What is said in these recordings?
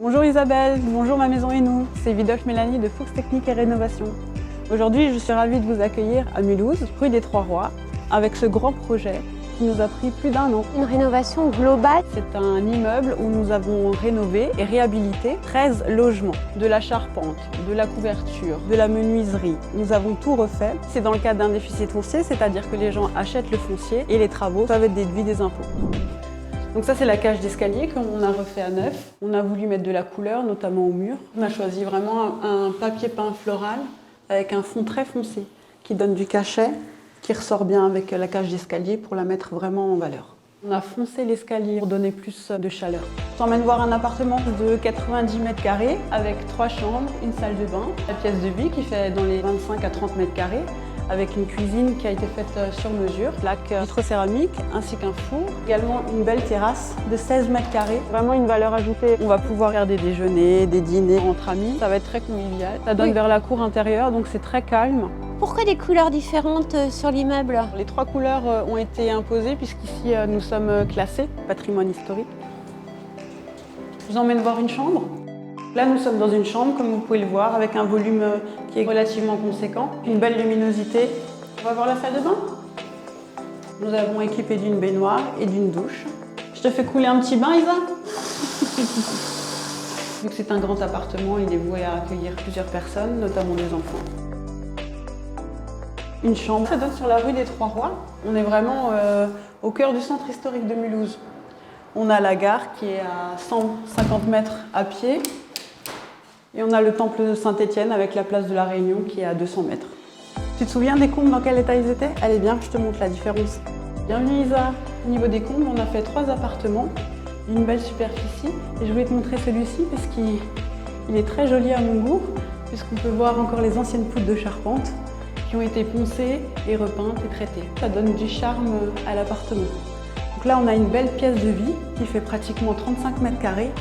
Bonjour Isabelle, bonjour Ma Maison et Nous, c'est Vidolphe Mélanie de Fuchs Technique et Rénovation. Aujourd'hui, je suis ravie de vous accueillir à Mulhouse, rue des Trois Rois, avec ce grand projet qui nous a pris plus d'1 an. Une rénovation globale. C'est un immeuble où nous avons rénové et réhabilité 13 logements, de la charpente, de la couverture, de la menuiserie. Nous avons tout refait. C'est dans le cadre d'un déficit foncier, c'est-à-dire que les gens achètent le foncier et les travaux doivent être déduits des impôts. Donc ça, c'est la cage d'escalier qu'on a refait à neuf. On a voulu mettre de la couleur, notamment au mur. On a choisi vraiment un papier peint floral avec un fond très foncé qui donne du cachet, qui ressort bien avec la cage d'escalier pour la mettre vraiment en valeur. On a foncé l'escalier pour donner plus de chaleur. Je t'emmène voir un appartement de 90 mètres carrés avec 3 chambres, une salle de bain, la pièce de vie qui fait dans les 25 à 30 mètres carrés, avec une cuisine qui a été faite sur mesure, plaque vitrocéramique ainsi qu'un four. Également une belle terrasse de 16 mètres carrés. Vraiment une valeur ajoutée. On va pouvoir faire des déjeuners, des dîners entre amis. Ça va être très convivial. Ça donne vers la cour intérieure, donc c'est très calme. Pourquoi des couleurs différentes sur l'immeuble? Les 3 couleurs ont été imposées puisqu'ici nous sommes classés patrimoine historique. Je vous emmène voir une chambre. Là, nous sommes dans une chambre, comme vous pouvez le voir, avec un volume qui est relativement conséquent, une belle luminosité. On va voir la salle de bain. Nous avons équipé d'une baignoire et d'une douche. Je te fais couler un petit bain, Isa? Vu que c'est un grand appartement, il est voué à accueillir plusieurs personnes, notamment des enfants. Une chambre. Ça donne sur la rue des Trois Rois. On est vraiment au cœur du centre historique de Mulhouse. On a la gare qui est à 150 mètres à pied. Et on a le temple de Saint-Étienne avec la place de la Réunion qui est à 200 mètres. Tu te souviens des combles, dans quel état ils étaient? Allez bien, je te montre la différence. Bienvenue Isa. Au niveau des combles, on a fait 3 appartements, une belle superficie. Et je voulais te montrer celui-ci parce qu'il est très joli à mon goût, puisqu'on peut voir encore les anciennes poutres de charpente qui ont été poncées et repeintes et traitées. Ça donne du charme à l'appartement. Donc là, on a une belle pièce de vie qui fait pratiquement 35 mètres carrés,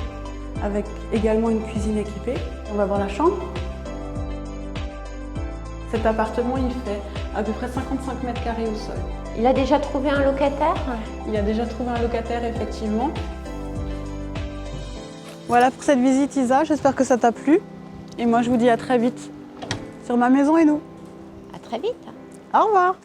avec également une cuisine équipée. On va voir la chambre. Cet appartement, il fait à peu près 55 mètres carrés au sol. Il a déjà trouvé un locataire? Il a déjà trouvé un locataire, effectivement. Voilà pour cette visite, Isa. J'espère que ça t'a plu. Et moi, je vous dis à très vite sur Ma Maison et Nous. À très vite. Au revoir.